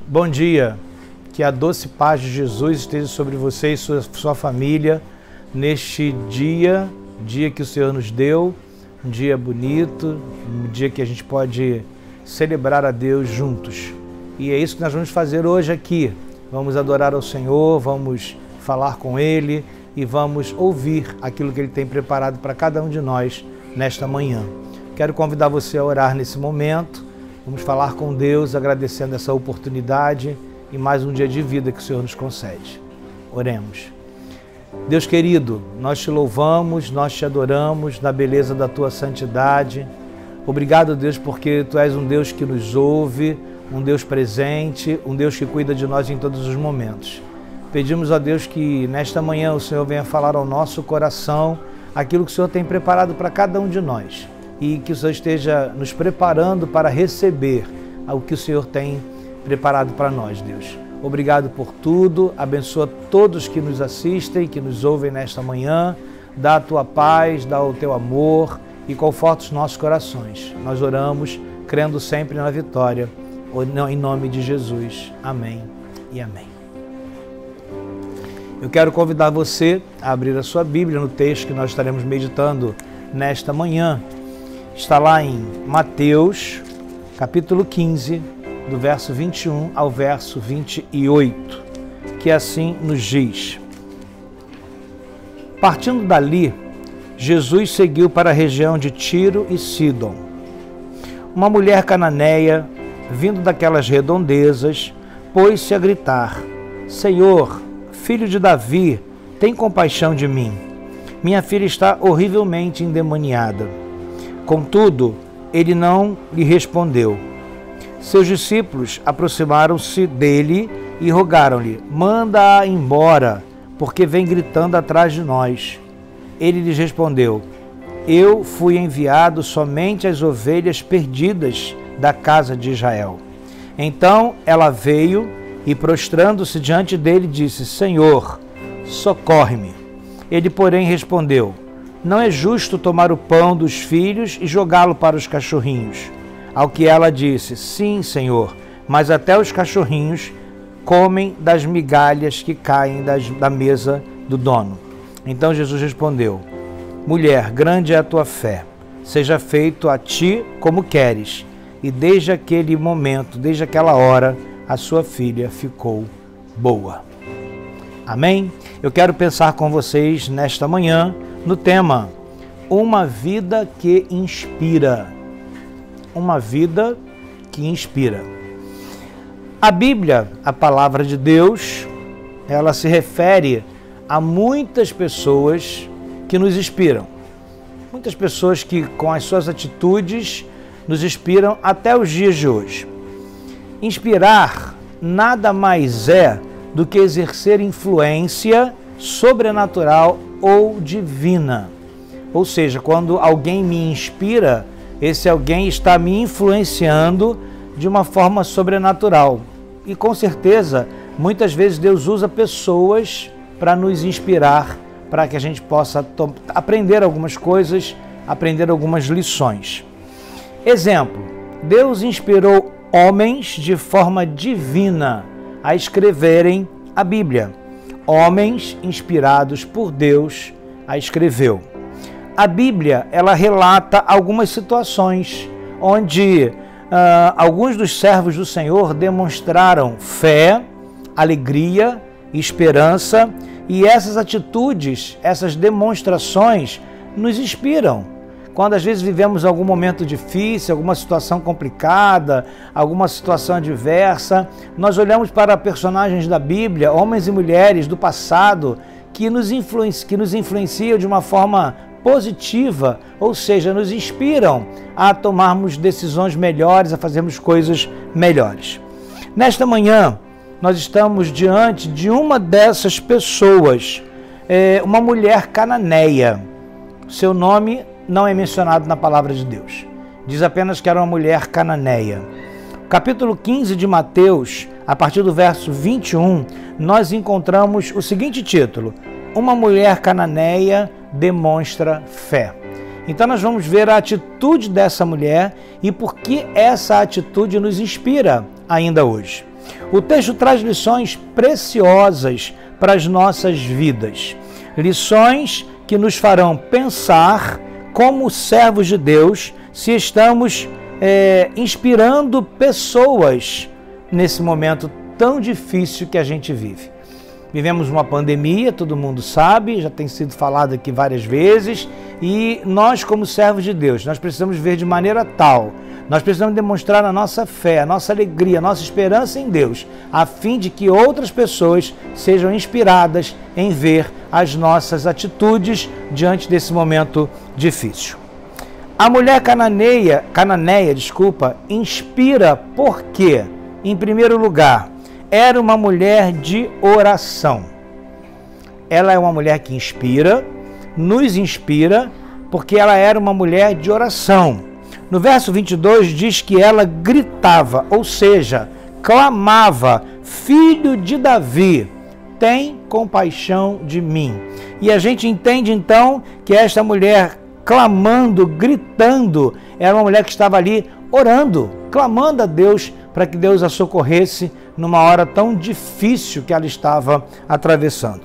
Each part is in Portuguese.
Bom dia, que a doce paz de Jesus esteja sobre você e sua família neste dia que o Senhor nos deu, um dia bonito, um dia que a gente pode celebrar a Deus juntos. E é isso que nós vamos fazer hoje aqui. Vamos adorar ao Senhor, vamos falar com Ele e vamos ouvir aquilo que Ele tem preparado para cada um de nós nesta manhã. Quero convidar você a orar nesse momento. Vamos falar com Deus, agradecendo essa oportunidade e mais um dia de vida que o Senhor nos concede. Oremos. Deus querido, nós te louvamos, nós te adoramos na beleza da tua santidade. Obrigado, Deus, porque tu és um Deus que nos ouve, um Deus presente, um Deus que cuida de nós em todos os momentos. Pedimos a Deus que nesta manhã o Senhor venha falar ao nosso coração aquilo que o Senhor tem preparado para cada um de nós. E que o Senhor esteja nos preparando para receber o que o Senhor tem preparado para nós, Deus. Obrigado por tudo, abençoa todos que nos assistem, que nos ouvem nesta manhã, dá a tua paz, dá o teu amor e conforta os nossos corações. Nós oramos, crendo sempre na vitória, em nome de Jesus. Amém e amém. Eu quero convidar você a abrir a sua Bíblia no texto que nós estaremos meditando nesta manhã. Está lá em Mateus, capítulo 15, do verso 21 ao verso 28, que assim nos diz: Partindo dali, Jesus seguiu para a região de Tiro e Sidom. Uma mulher cananeia, vindo daquelas redondezas, pôs-se a gritar: Senhor, filho de Davi, tem compaixão de mim. Minha filha está horrivelmente endemoniada. Contudo, ele não lhe respondeu. Seus discípulos aproximaram-se dele e rogaram-lhe: Manda-a embora, porque vem gritando atrás de nós. Ele lhes respondeu: Eu fui enviado somente às ovelhas perdidas da casa de Israel. Então ela veio e, prostrando-se diante dele, disse: Senhor, socorre-me. Ele, porém, respondeu: Não é justo tomar o pão dos filhos e jogá-lo para os cachorrinhos. Ao que ela disse: Sim, Senhor, mas até os cachorrinhos comem das migalhas que caem da mesa do dono. Então Jesus respondeu: Mulher, grande é a tua fé, seja feito a ti como queres. E desde aquele momento, desde aquela hora, a sua filha ficou boa. Amém? Eu quero pensar com vocês nesta manhã no tema Uma Vida que Inspira. Uma vida que inspira. A Bíblia, a palavra de Deus, ela se refere a muitas pessoas que nos inspiram. Muitas pessoas que, com as suas atitudes, nos inspiram até os dias de hoje. Inspirar nada mais é do que exercer influência sobrenatural ou divina. Ou seja, quando alguém me inspira, esse alguém está me influenciando de uma forma sobrenatural. E com certeza, muitas vezes Deus usa pessoas para nos inspirar, para que a gente possa aprender algumas coisas, aprender algumas lições. Exemplo, Deus inspirou homens de forma divina a escreverem a Bíblia. Homens inspirados por Deus a escreveu. A Bíblia, ela relata algumas situações onde alguns dos servos do Senhor demonstraram fé, alegria, esperança, e essas atitudes, essas demonstrações nos inspiram. Quando às vezes vivemos algum momento difícil, alguma situação complicada, alguma situação adversa, nós olhamos para personagens da Bíblia, homens e mulheres do passado, que nos influenciam de uma forma positiva, ou seja, nos inspiram a tomarmos decisões melhores, a fazermos coisas melhores. Nesta manhã, nós estamos diante de uma dessas pessoas, uma mulher cananeia. Seu nome não é mencionado na palavra de Deus. Diz apenas que era uma mulher cananeia. Capítulo 15 de Mateus, a partir do verso 21, nós encontramos o seguinte título: Uma mulher cananeia demonstra fé. Então nós vamos ver a atitude dessa mulher e por que essa atitude nos inspira ainda hoje. O texto traz lições preciosas para as nossas vidas. Lições que nos farão pensar como servos de Deus, se estamos inspirando pessoas nesse momento tão difícil que a gente vive. Vivemos uma pandemia, todo mundo sabe, já tem sido falado aqui várias vezes, e nós, como servos de Deus, nós precisamos ver de maneira tal, nós precisamos demonstrar a nossa fé, a nossa alegria, a nossa esperança em Deus, a fim de que outras pessoas sejam inspiradas em ver as nossas atitudes diante desse momento difícil. A mulher cananeia, inspira porque, em primeiro lugar, era uma mulher de oração. Ela é uma mulher que inspira, nos inspira, porque ela era uma mulher de oração. No verso 22 diz que ela gritava, ou seja, clamava: Filho de Davi, tem compaixão de mim. E a gente entende então que esta mulher clamando, gritando, era uma mulher que estava ali orando, clamando a Deus para que Deus a socorresse numa hora tão difícil que ela estava atravessando.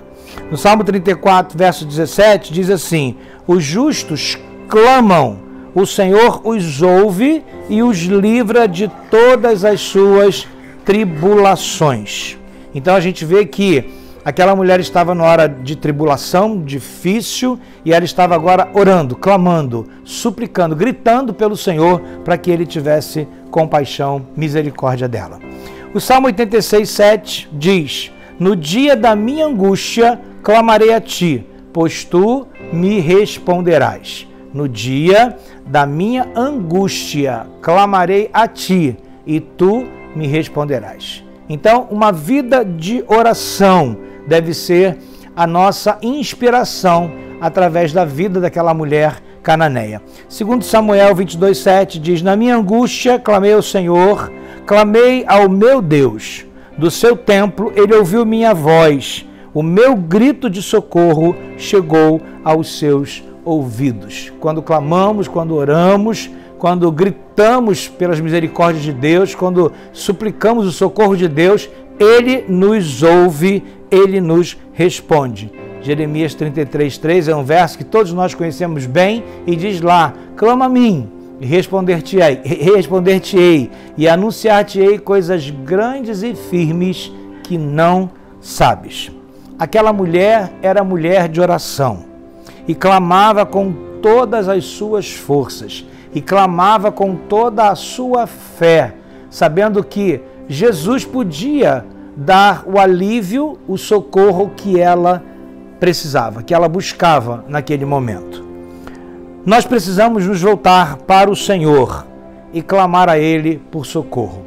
No Salmo 34, verso 17, diz assim: os justos clamam, o Senhor os ouve e os livra de todas as suas tribulações. Então a gente vê que aquela mulher estava numa hora de tribulação difícil e ela estava agora orando, clamando, suplicando, gritando pelo Senhor para que ele tivesse compaixão, misericórdia dela. O Salmo 86, 7 diz: no dia da minha angústia clamarei a ti, pois tu me responderás. No dia da minha angústia clamarei a ti e tu me responderás. Então, uma vida de oração deve ser a nossa inspiração através da vida daquela mulher cananeia. Segundo Samuel 22, 7 diz: na minha angústia clamei ao Senhor, clamei ao meu Deus. Do seu templo ele ouviu minha voz, o meu grito de socorro chegou aos seus ouvidos. Quando clamamos, quando oramos, quando gritamos pelas misericórdias de Deus, quando suplicamos o socorro de Deus, ele nos ouve, ele nos responde. Jeremias 33:3 é um verso que todos nós conhecemos bem e diz lá: clama a mim e responder-te-ei e anunciar-te-ei coisas grandes e firmes que não sabes. Aquela mulher era mulher de oração e clamava com todas as suas forças e clamava com toda a sua fé, sabendo que Jesus podia dar o alívio, o socorro que ela precisava, que ela buscava naquele momento. Nós precisamos nos voltar para o Senhor e clamar a Ele por socorro.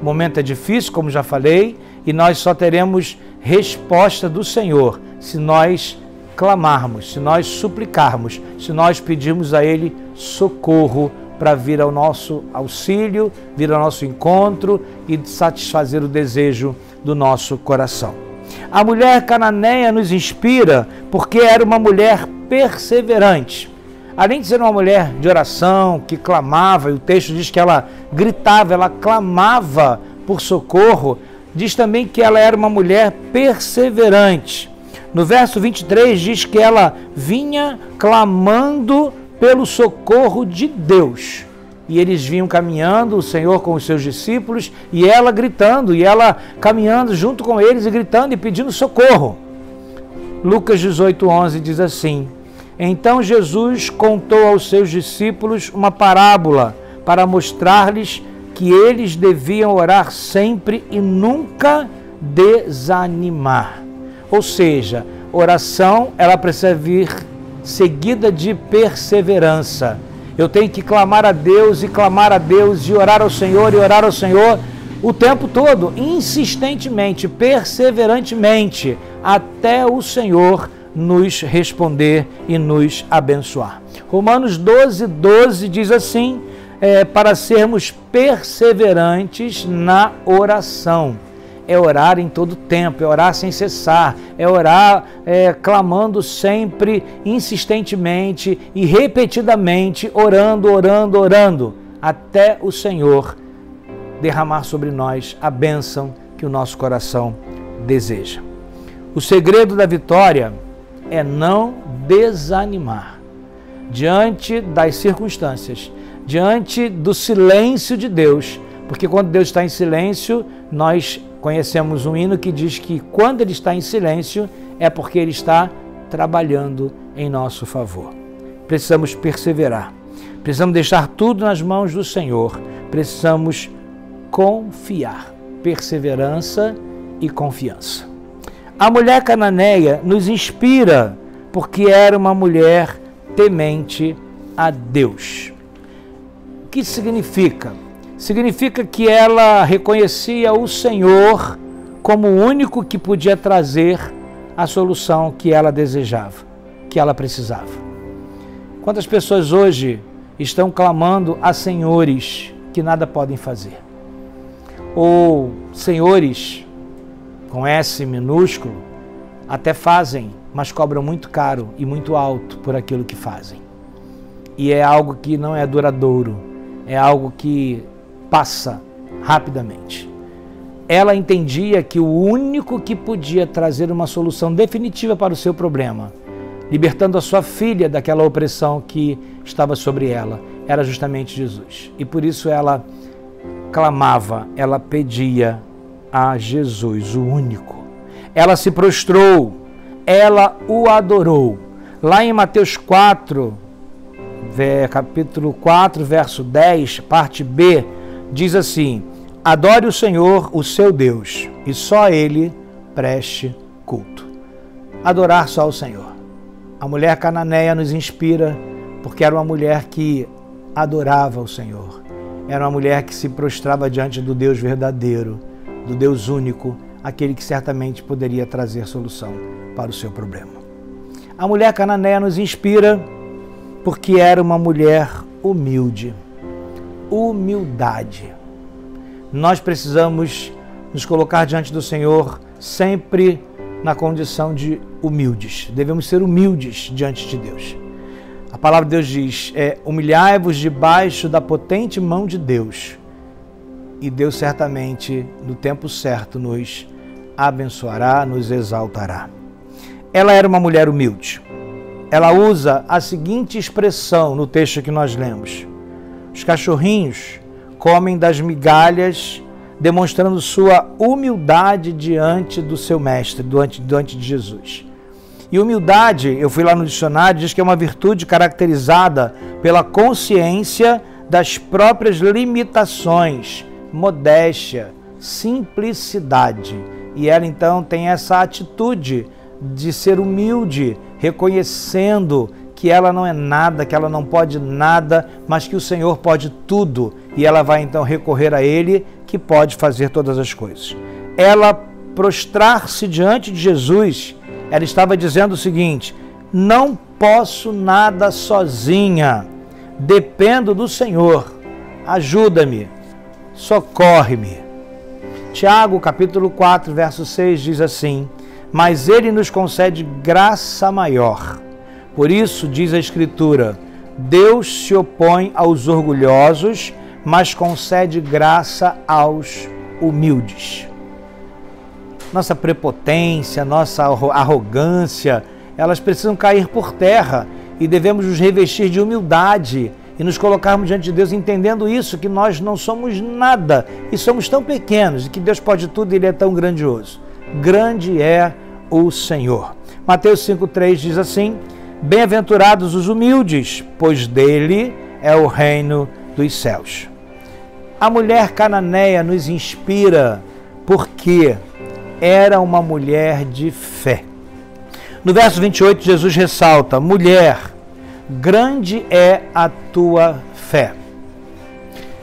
O momento é difícil, como já falei, e nós só teremos resposta do Senhor se nós clamarmos, se nós suplicarmos, se nós pedirmos a Ele socorro para vir ao nosso auxílio, vir ao nosso encontro e satisfazer o desejo do nosso coração. A mulher cananeia nos inspira porque era uma mulher perseverante. Além de ser uma mulher de oração, que clamava, e o texto diz que ela gritava, ela clamava por socorro, diz também que ela era uma mulher perseverante. No verso 23 diz que ela vinha clamando pelo socorro de Deus. E eles vinham caminhando, o Senhor com os seus discípulos, e ela gritando, e ela caminhando junto com eles e gritando e pedindo socorro. Lucas 18:11 diz assim: então Jesus contou aos seus discípulos uma parábola para mostrar-lhes que eles deviam orar sempre e nunca desanimar. Ou seja, oração, ela precisa vir seguida de perseverança. Eu tenho que clamar a Deus e clamar a Deus e orar ao Senhor e orar ao Senhor o tempo todo, insistentemente, perseverantemente, até o Senhor nos responder e nos abençoar. Romanos 12:12 diz assim, para sermos perseverantes na oração. É orar em todo tempo, é orar sem cessar, é orar clamando sempre, insistentemente e repetidamente, orando, até o Senhor derramar sobre nós a bênção que o nosso coração deseja. O segredo da vitória é não desanimar diante das circunstâncias, diante do silêncio de Deus, porque quando Deus está em silêncio, nós conhecemos um hino que diz que quando Ele está em silêncio é porque Ele está trabalhando em nosso favor. Precisamos perseverar, precisamos deixar tudo nas mãos do Senhor, precisamos confiar, perseverança e confiança. A mulher cananeia nos inspira porque era uma mulher temente a Deus. O que significa? Significa que ela reconhecia o Senhor como o único que podia trazer a solução que ela desejava, que ela precisava. Quantas pessoas hoje estão clamando a senhores que nada podem fazer? Ou senhores, com S minúsculo, até fazem, mas cobram muito caro e muito alto por aquilo que fazem. E é algo que não é duradouro, é algo que passa rapidamente. Ela entendia que o único que podia trazer uma solução definitiva para o seu problema, libertando a sua filha daquela opressão que estava sobre ela, era justamente Jesus. E por isso ela clamava, ela pedia a Jesus, o único. Ela se prostrou, ela o adorou. Lá em Mateus 4, capítulo 4, verso 10, parte B, diz assim: adore o Senhor, o seu Deus, e só a Ele preste culto. Adorar só o Senhor. A mulher cananeia nos inspira porque era uma mulher que adorava o Senhor. Era uma mulher que se prostrava diante do Deus verdadeiro, do Deus único, aquele que certamente poderia trazer solução para o seu problema. A mulher cananeia nos inspira porque era uma mulher humilde. Humildade. Nós precisamos nos colocar diante do Senhor sempre na condição de humildes. Devemos ser humildes diante de Deus. A palavra de Deus diz, humilhai-vos debaixo da potente mão de Deus. E Deus certamente, no tempo certo, nos abençoará, nos exaltará. Ela era uma mulher humilde. Ela usa a seguinte expressão no texto que nós lemos: os cachorrinhos comem das migalhas, demonstrando sua humildade diante do seu mestre, diante de Jesus. E humildade, eu fui lá no dicionário, diz que é uma virtude caracterizada pela consciência das próprias limitações, modéstia, simplicidade. E ela então tem essa atitude de ser humilde, reconhecendo que ela não é nada, que ela não pode nada, mas que o Senhor pode tudo. E ela vai então recorrer a Ele, que pode fazer todas as coisas. Ela prostrar-se diante de Jesus, ela estava dizendo o seguinte: não posso nada sozinha, dependo do Senhor, ajuda-me, socorre-me. Tiago, capítulo 4, verso 6 diz assim: mas Ele nos concede graça maior. Por isso, diz a Escritura, Deus se opõe aos orgulhosos, mas concede graça aos humildes. Nossa prepotência, nossa arrogância, elas precisam cair por terra e devemos nos revestir de humildade e nos colocarmos diante de Deus entendendo isso, que nós não somos nada e somos tão pequenos e que Deus pode tudo e Ele é tão grandioso. Grande é o Senhor. Mateus 5,3 diz assim: bem-aventurados os humildes, pois dele é o reino dos céus. A mulher cananeia nos inspira porque era uma mulher de fé. No verso 28, Jesus ressalta: mulher, grande é a tua fé.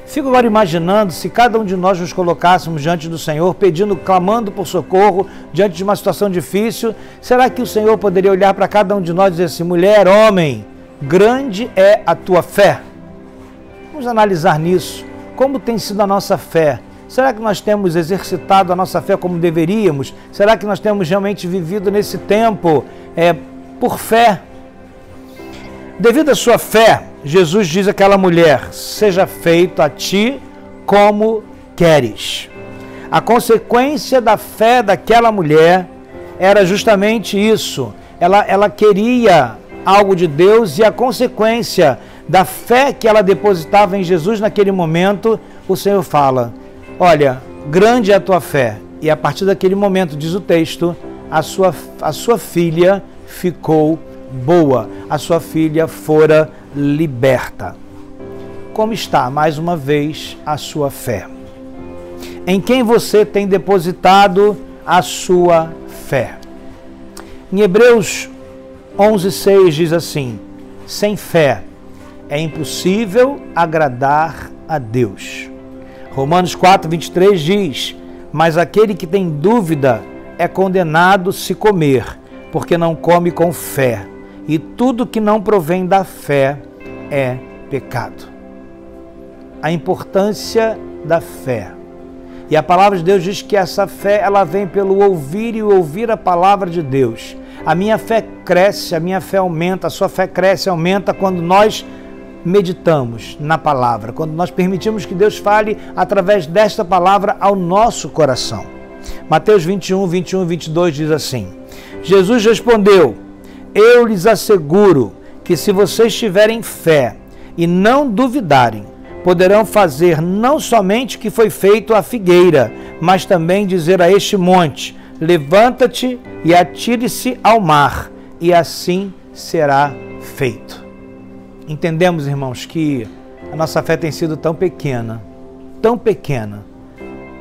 Fico agora imaginando se cada um de nós nos colocássemos diante do Senhor, pedindo, clamando por socorro, diante de uma situação difícil, será que o Senhor poderia olhar para cada um de nós e dizer assim: mulher, homem, grande é a tua fé? Vamos analisar nisso. Como tem sido a nossa fé? Será que nós temos exercitado a nossa fé como deveríamos? Será que nós temos realmente vivido nesse tempo por fé? Devido à sua fé, Jesus diz àquela mulher: seja feito a ti como queres. A consequência da fé daquela mulher era justamente isso. Ela queria algo de Deus e a consequência da fé que ela depositava em Jesus naquele momento, o Senhor fala, olha, grande é a tua fé. E a partir daquele momento, diz o texto, a sua filha ficou boa, a sua filha fora liberta. Como está, mais uma vez, a sua fé? Em quem você tem depositado a sua fé? Em Hebreus 11:6 diz assim, sem fé é impossível agradar a Deus. Romanos 4:23 diz, mas aquele que tem dúvida é condenado se comer, porque não come com fé, e tudo que não provém da fé é pecado. A importância da fé. E a palavra de Deus diz que essa fé, ela vem pelo ouvir e ouvir a palavra de Deus. A minha fé cresce, a minha fé aumenta, a sua fé cresce e aumenta quando nós meditamos na palavra, quando nós permitimos que Deus fale através desta palavra ao nosso coração. Mateus 21:21-22 diz assim, Jesus respondeu, eu lhes asseguro que se vocês tiverem fé e não duvidarem, poderão fazer não somente o que foi feito à figueira, mas também dizer a este monte, levanta-te e atire-se ao mar, e assim será feito. Entendemos, irmãos, que a nossa fé tem sido tão pequena,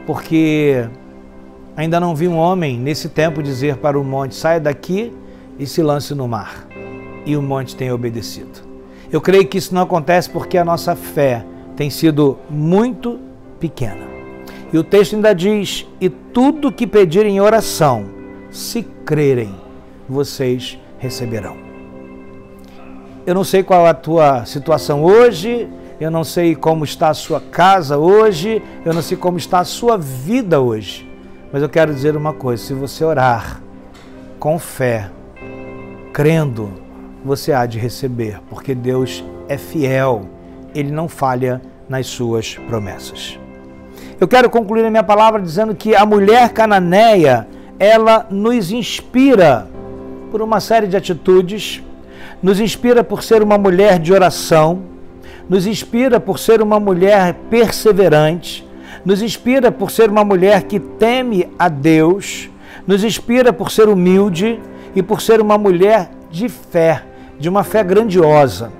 porque ainda não vi um homem nesse tempo dizer para o monte, saia daqui e se lance no mar, e o monte tem obedecido. Eu creio que isso não acontece porque a nossa fé tem sido muito pequena. E o texto ainda diz, e tudo que pedirem em oração, se crerem, vocês receberão. Eu não sei qual é a tua situação hoje, eu não sei como está a sua casa hoje, eu não sei como está a sua vida hoje, mas eu quero dizer uma coisa, se você orar com fé, crendo, você há de receber, porque Deus é fiel, Ele não falha nas suas promessas. Eu quero concluir a minha palavra dizendo que a mulher cananeia, ela nos inspira por uma série de atitudes, nos inspira por ser uma mulher de oração, nos inspira por ser uma mulher perseverante, nos inspira por ser uma mulher que teme a Deus, nos inspira por ser humilde e por ser uma mulher de fé, de uma fé grandiosa.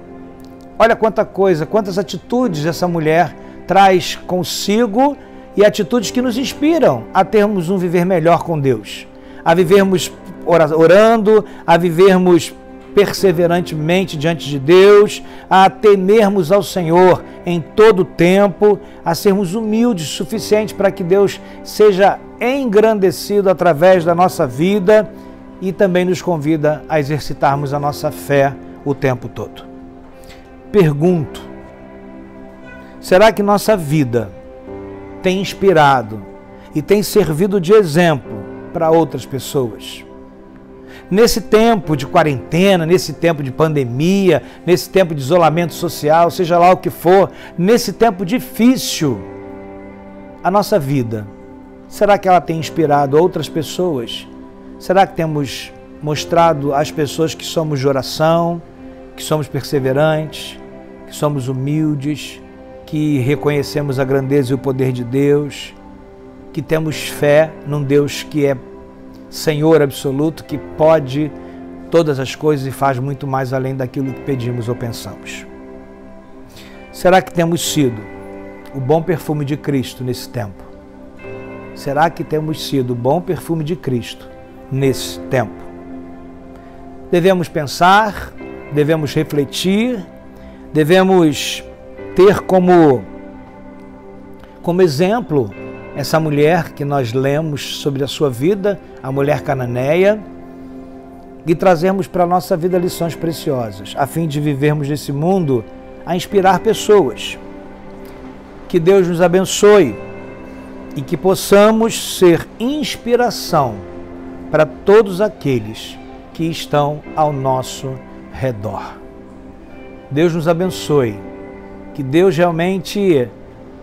Olha quanta coisa, quantas atitudes essa mulher traz consigo e atitudes que nos inspiram a termos um viver melhor com Deus, a vivermos orando, a vivermos perseverantemente diante de Deus, a temermos ao Senhor em todo o tempo, a sermos humildes o suficiente para que Deus seja engrandecido através da nossa vida e também nos convida a exercitarmos a nossa fé o tempo todo. Pergunto, será que nossa vida tem inspirado e tem servido de exemplo para outras pessoas? Nesse tempo de quarentena, nesse tempo de pandemia, nesse tempo de isolamento social, seja lá o que for, nesse tempo difícil, a nossa vida, será que ela tem inspirado outras pessoas? Será que temos mostrado às pessoas que somos de oração, que somos perseverantes, que somos humildes, que reconhecemos a grandeza e o poder de Deus, que temos fé num Deus que é Senhor absoluto, que pode todas as coisas e faz muito mais além daquilo que pedimos ou pensamos? Será que temos sido o bom perfume de Cristo nesse tempo? Será que temos sido o bom perfume de Cristo nesse tempo? Devemos pensar, devemos refletir, devemos ter como exemplo essa mulher que nós lemos sobre a sua vida, a mulher cananeia, e trazermos para a nossa vida lições preciosas, a fim de vivermos nesse mundo a inspirar pessoas. Que Deus nos abençoe e que possamos ser inspiração para todos aqueles que estão ao nosso redor. Deus nos abençoe, que Deus realmente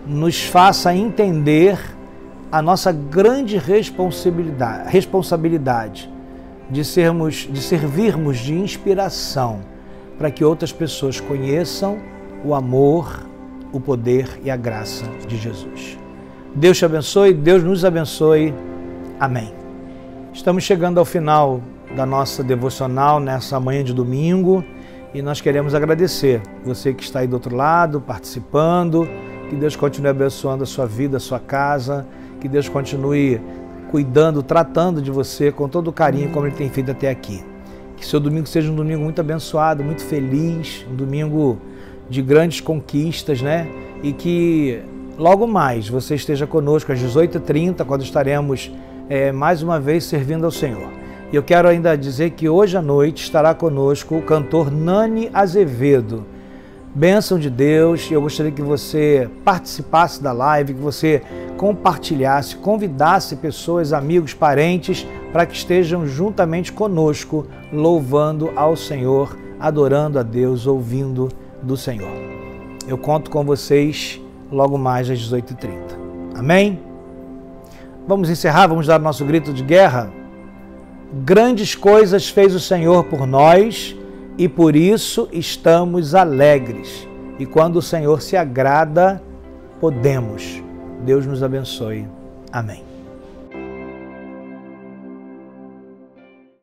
nos faça entender a nossa grande responsabilidade de servirmos de inspiração para que outras pessoas conheçam o amor, o poder e a graça de Jesus. Deus te abençoe, Deus nos abençoe. Amém. Estamos chegando ao final da nossa devocional nessa manhã de domingo e nós queremos agradecer você que está aí do outro lado, participando. Que Deus continue abençoando a sua vida, a sua casa, que Deus continue cuidando, tratando de você com todo o carinho como Ele tem feito até aqui. Que seu domingo seja um domingo muito abençoado, muito feliz, um domingo de grandes conquistas, né? E que logo mais você esteja conosco às 18h30, quando estaremos mais uma vez servindo ao Senhor. E eu quero ainda dizer que hoje à noite estará conosco o cantor Nani Azevedo. Bênção de Deus, e eu gostaria que você participasse da live, que você compartilhasse, convidasse pessoas, amigos, parentes, para que estejam juntamente conosco, louvando ao Senhor, adorando a Deus, ouvindo do Senhor. Eu conto com vocês logo mais às 18h30. Amém? Vamos encerrar, vamos dar nosso grito de guerra? Grandes coisas fez o Senhor por nós, e por isso estamos alegres. E quando o Senhor se agrada, podemos. Deus nos abençoe. Amém.